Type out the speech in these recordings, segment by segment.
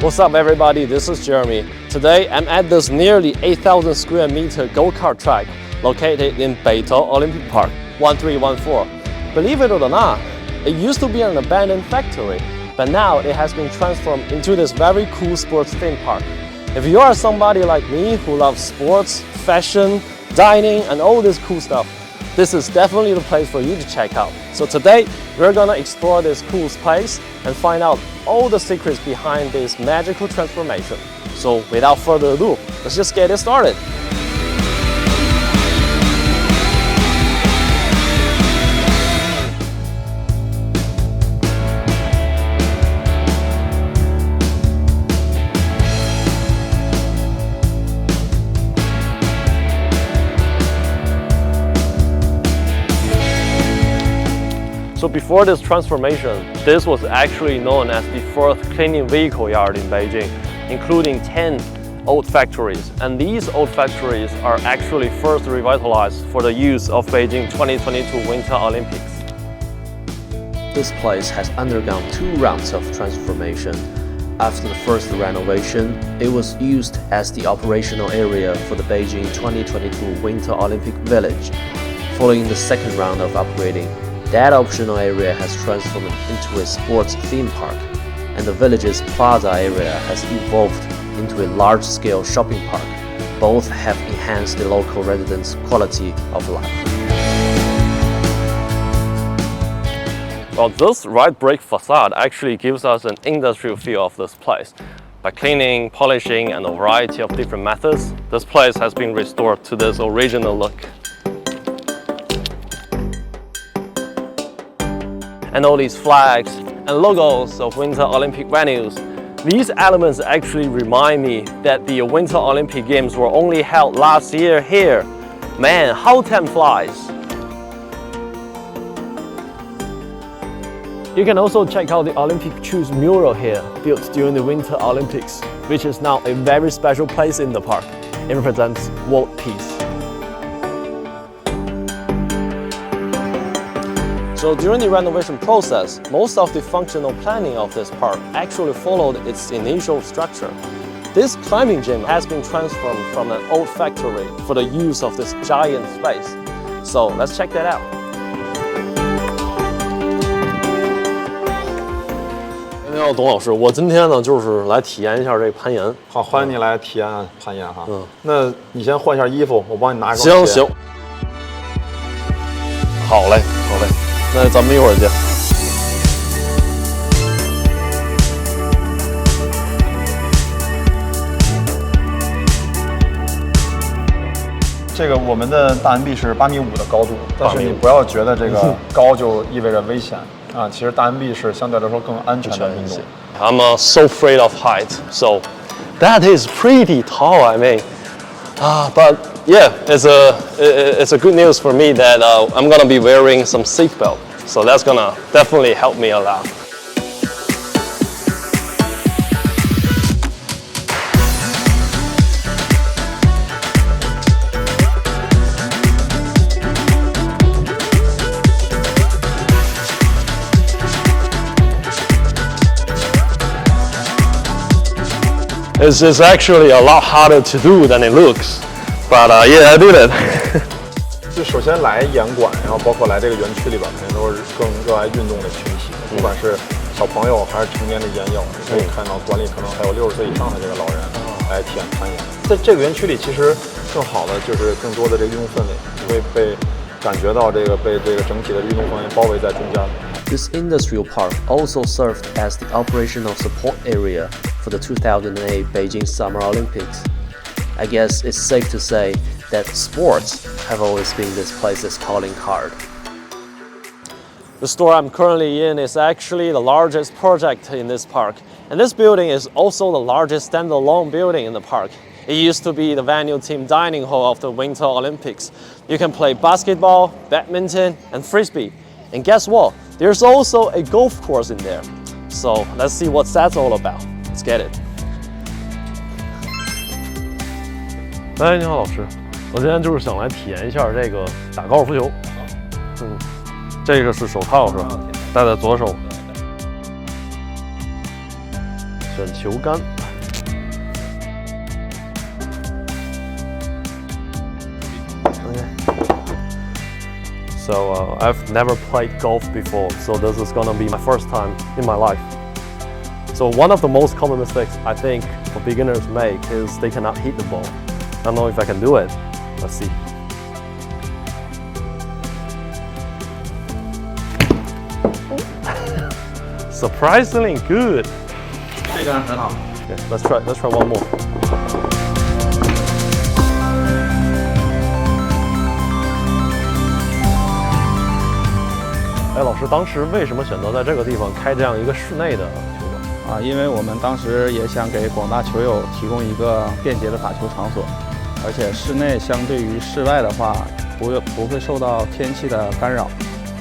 What's up everybody, this is Jeremy. Today I'm at this nearly 8,000 square meter go-kart track located in Beidou Olympic Park, 1314. Believe it or not, it used to be an abandoned factory, but now it has been transformed into this very cool sports theme park. If you are somebody like me who loves sports, fashion, dining and all this cool stuff, this is definitely the place for you to check out. So today, we're gonna explore this cool place and find out all the secrets behind this magical transformation. So without further ado, let's just get it started. So before this transformation, this was actually known as the first cleaning vehicle yard in Beijing, including 10 old factories. And these old factories are actually first revitalized for the use of Beijing 2022 Winter Olympics. This place has undergone 2 rounds of transformation. After the first renovation, it was used as the operational area for the Beijing 2022 Winter Olympic Village. Following the second round of upgrading, that optional area has transformed into a sports theme park, and the village's plaza area has evolved into a large-scale shopping park. Both have enhanced the local residents' quality of life. Well, this right brick facade actually gives us an industrial feel of this place. By cleaning, polishing, and a variety of different methods, this place has been restored to this original look. And all these flags and logos of Winter Olympic venues. These elements actually remind me that the Winter Olympic Games were only held last year here. Man, how time flies! You can also check out the Olympic Shoes mural here, built during the Winter Olympics, which is now a very special place in the park. It represents world peace. So during the renovation process, most of the functional planning of this park actually followed its initial structure. This climbing gym has been transformed from an old factory for the use of this giant space. So let's check that out. 你好，董老师，我今天呢就是来体验一下这个攀岩。好，欢迎你来体验攀岩哈。那你先换一下衣服，我帮你拿一双鞋。行。好嘞，好嘞。 那咱们一会儿见。这个我们的大岩壁是8.5米的高度，但是你不要觉得这个高就意味着危险啊。其实大岩壁是相对来说更安全的运动。I'm so afraid of height, so that is pretty tall. I mean, but yeah, it's a good news for me that I'm gonna be wearing some seatbelt. So that's gonna definitely help me a lot. It's actually a lot harder to do than it looks, but yeah, I did it. 就首先来岩馆，然后包括来这个园区里边，肯定都是更热爱运动的群体，不管是小朋友还是成年的岩友，你可以看到馆里可能还有60岁以上的这个老人来体验攀岩。在这个园区里，其实更好的就是更多的这个运动氛围，你会被感觉到被这个整体的运动氛围包围在中间。This industrial park also served as the operational support area for the 2008 Beijing Summer Olympics. I guess it's safe to say that sports have always been this place's calling card. The store I'm currently in is actually the largest project in this park. And this building is also the largest standalone building in the park. It used to be the venue team dining hall of the Winter Olympics. You can play basketball, badminton, and frisbee. And guess what? There's also a golf course in there. So let's see what that's all about. Let's get it. 哎，你好，老师，我今天就是想来体验一下这个打高尔夫球。这个是手套是吧？戴在左手。选球杆。So I've never played golf before, so this is gonna be my first time in my life. So one of the most common mistakes I think for beginners make is they cannot hit the ball. I don't know if I can do it. Let's see. Surprisingly good. 这个很好。 Okay, let's try one more. 哎，老师，当时为什么选择在这个地方开这样一个室内的球馆？因为我们当时也想给广大球友提供一个便捷的打球场所，而且室内相对于室外的话，不会受到天气的干扰，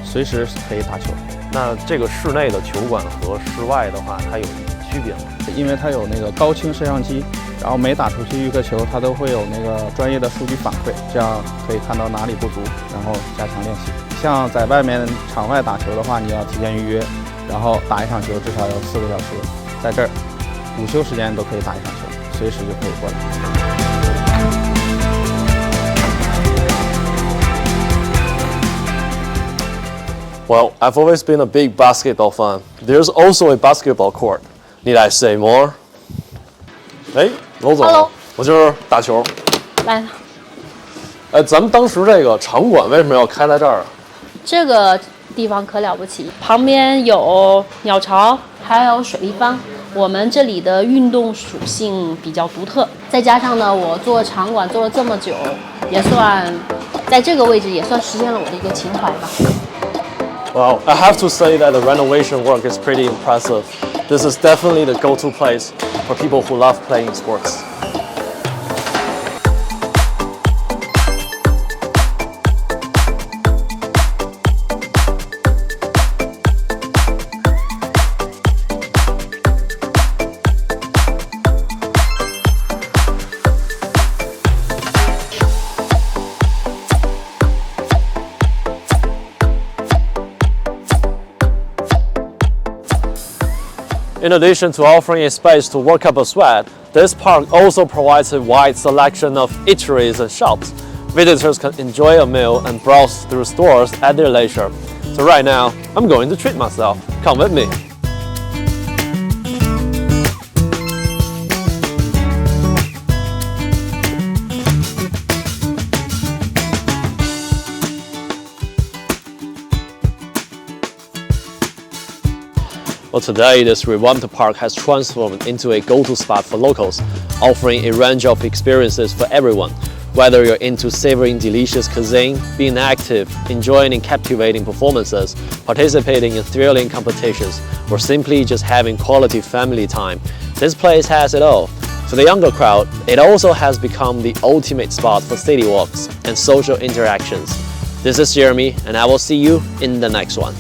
随时可以打球。那这个室内的球馆和室外的话，它有区别吗？因为它有那个高清摄像机，然后每打出去一个球，它都会有那个专业的数据反馈，这样可以看到哪里不足，然后加强练习。像在外面场外打球的话，你要提前预约，然后打一场球至少要4个小时，在这儿午休时间都可以打一场球，随时就可以过来。 Well, I've always been a big basketball fan. There's also a basketball court. Need I say more? 哎，罗总 Hello 我就是打球。来，咱们当时这个场馆为什么要开在这儿啊？这个地方可了不起，旁边有鸟巢，还有水立方。我们这里的运动属性比较独特，再加上呢，我做场馆做了这么久，也算在这个位置也算实现了我的一个情怀吧。 Well, I have to say that the renovation work is pretty impressive. This is definitely the go-to place for people who love playing sports. In addition to offering a space to work up a sweat, this park also provides a wide selection of eateries and shops. Visitors can enjoy a meal and browse through stores at their leisure. So right now, I'm going to treat myself. Come with me. Well, today, this revamped park has transformed into a go-to spot for locals, offering a range of experiences for everyone. Whether you're into savoring delicious cuisine, being active, enjoying captivating performances, participating in thrilling competitions, or simply just having quality family time, this place has it all. For the younger crowd, it also has become the ultimate spot for city walks and social interactions. This is Jeremy, and I will see you in the next one.